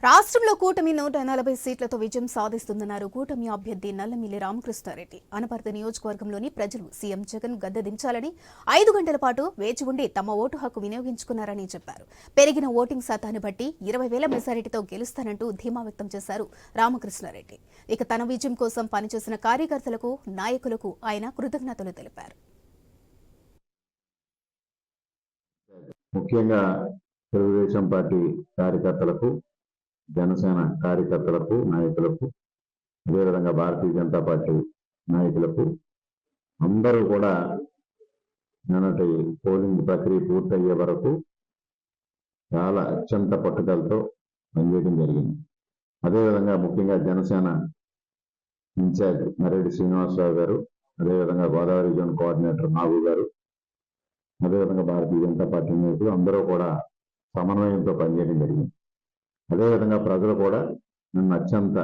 రాష్ట్రంలో కూటమి 140 సీట్లతో విజయం సాధిస్తుందన్నారు కూటమి అభ్యర్థి నల్లమిల్లి రామకృష్ణారెడ్డి. అనపర్తి నియోజకవర్గంలోని ప్రజలు సీఎం జగన్ గద్దె దించాలని 5 గంటల పాటు వేచి ఉండి తమ ఓటు హక్కు వినియోగించుకున్నారని చెప్పారు. పెరిగిన ఓటింగ్ శాతాన్ని బట్టి 20,000 మెజారిటీతో గెలుస్తానంటూ ధీమా వ్యక్తం చేశారు రామకృష్ణారెడ్డి. ఇక తన విజయం కోసం పనిచేసిన కార్యకర్తలకు, నాయకులకు ఆయన కృతజ్ఞతలు తెలిపారు. ముఖ్యంగా తెలుగుదేశం పార్టీ కార్యకర్తలకు, జనసేన కార్యకర్తలకు, నాయకులకు, అదేవిధంగా భారతీయ జనతా పార్టీ నాయకులకు అందరూ కూడా నిన్నటి పోలింగ్ ప్రక్రియ పూర్తయ్యే వరకు చాలా అత్యంత పట్టుదలతో పనిచేయడం జరిగింది. అదేవిధంగా ముఖ్యంగా జనసేన ఇన్ఛార్జ్ నరేడి శ్రీనివాసరావు గారు, అదేవిధంగా గోదావరి జోన్ కోఆర్డినేటర్ నాగు గారు, అదేవిధంగా భారతీయ జనతా పార్టీ నాయకులు అందరూ కూడా సమన్వయంతో పనిచేయడం జరిగింది. అదేవిధంగా ప్రజలు కూడా నిన్న అత్యంత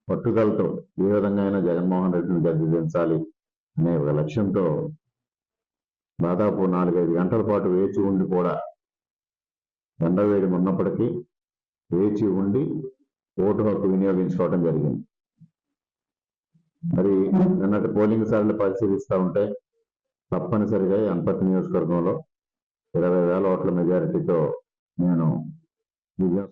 పట్టుదలతో ఏ విధంగా అయినా జగన్మోహన్ రెడ్డిని గద్దెదించాలి అనే ఒక లక్ష్యంతో దాదాపు 4-5 గంటల పాటు వేచి ఉండి కూడా ఎండవేడి ఉన్నప్పటికీ వేచి ఉండి ఓటు హక్కు వినియోగించుకోవడం జరిగింది. మరి నిన్నటి పోలింగ్ సార్లు పరిశీలిస్తూ ఉంటే తప్పనిసరిగా అనపర్తి నియోజకవర్గంలో 20,000 ఓట్ల మెజారిటీతో నేను విజయం